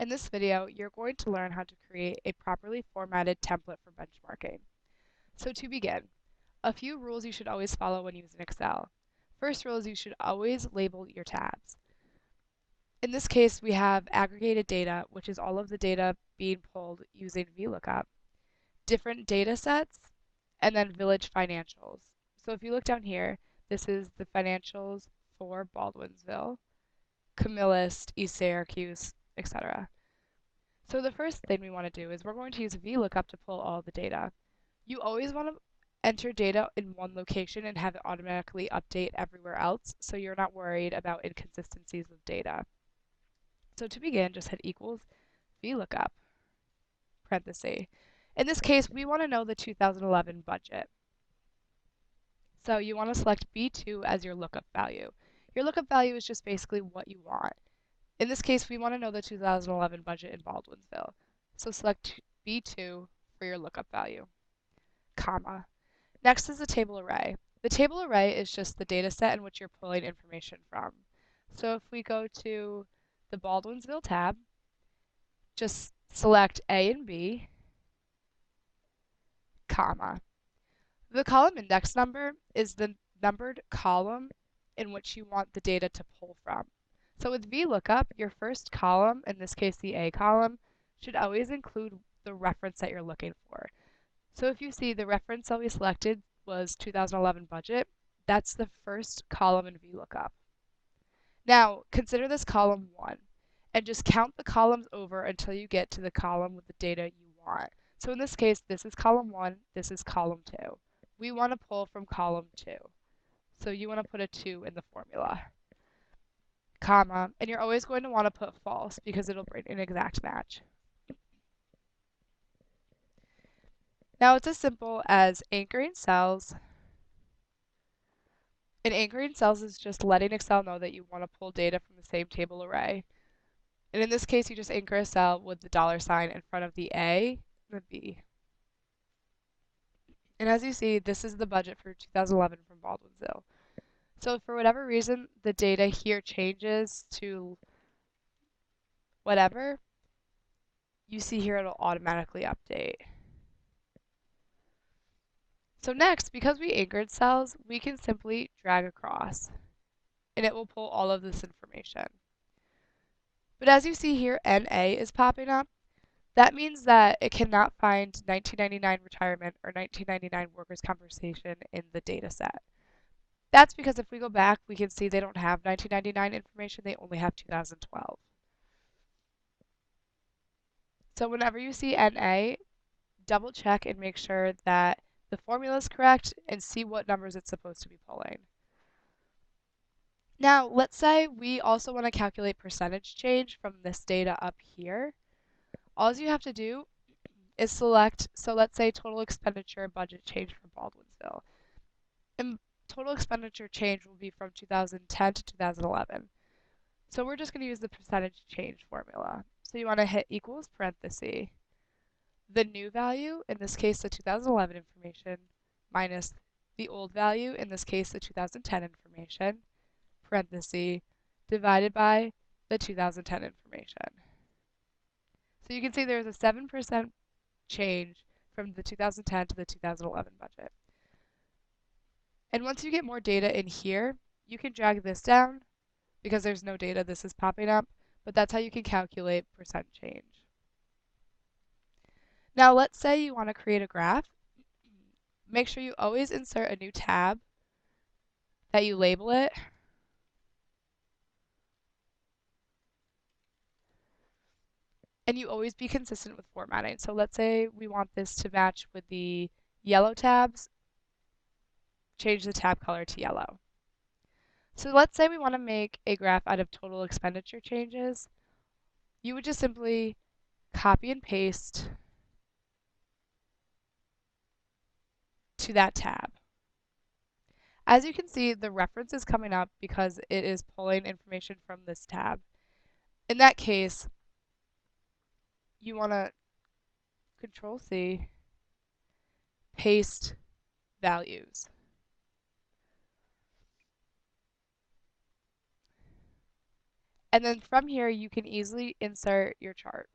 In this video, you're going to learn how to create a properly formatted template for benchmarking. So to begin, a few rules you should always follow when using Excel. First rule is you should always label your tabs. In this case, we have aggregated data, which is all of the data being pulled using VLOOKUP, different data sets, and then village financials. So if you look down here, this is the financials for Baldwinsville, Camillus, East Syracuse, etc. So the first thing we want to do is we're going to use VLOOKUP to pull all the data. You always want to enter data in one location and have it automatically update everywhere else so you're not worried about inconsistencies with data. So to begin, just hit equals VLOOKUP, parenthesis. In this case, we want to know the 2011 budget. So you want to select B2 as your lookup value. Your lookup value is just basically what you want. In this case, we want to know the 2011 budget in Baldwinsville. So select B2 for your lookup value, comma. Next is the table array. The table array is just the data set in which you're pulling information from. So if we go to the Baldwinsville tab, just select A and B, comma. The column index number is the numbered column in which you want the data to pull from. So with VLOOKUP, your first column, in this case the A column, should always include the reference that you're looking for. So if you see the reference that we selected was 2011 budget, that's the first column in VLOOKUP. Now consider this column 1 and just count the columns over until you get to the column with the data you want. So in this case, this is column 1, this is column 2. We want to pull from column 2. So you want to put a 2 in the formula, comma, and you're always going to want to put false because it'll bring an exact match. Now it's as simple as anchoring cells. And anchoring cells is just letting Excel know that you want to pull data from the same table array. And in this case, you just anchor a cell with the $sign in front of the A and the B. And as you see, this is the budget for 2011 from Baldwinsville. So for whatever reason, the data here changes to whatever, you see here it'll automatically update. So next, because we anchored cells, we can simply drag across and it will pull all of this information. But as you see here, NA is popping up. That means that it cannot find 1999 retirement or 1999 workers' compensation in the data set. That's because if we go back, we can see they don't have 1999 information, they only have 2012. So whenever you see NA, double check and make sure that the formula is correct and see what numbers it's supposed to be pulling. Now, let's say we also want to calculate percentage change from this data up here. All you have to do is select, so let's say total expenditure budget change for Baldwinsville. And total expenditure change will be from 2010 to 2011. So we're just going to use the percentage change formula. So you want to hit equals parenthesis, the new value, in this case the 2011 information, minus the old value, in this case the 2010 information, parenthesis, divided by the 2010 information. So you can see there's a 7% change from the 2010 to the 2011 budget. And once you get more data in here, you can drag this down because there's no data, this is popping up, but that's how you can calculate percent change. Now let's say you want to create a graph. Make sure you always insert a new tab, that you label it, and you always be consistent with formatting. So let's say we want this to match with the yellow tabs, change the tab color to yellow. So let's say we want to make a graph out of total expenditure changes. You would just simply copy and paste to that tab. As you can see, the reference is coming up because it is pulling information from this tab. In that case, you want to Control C, paste values. And then from here, you can easily insert your chart.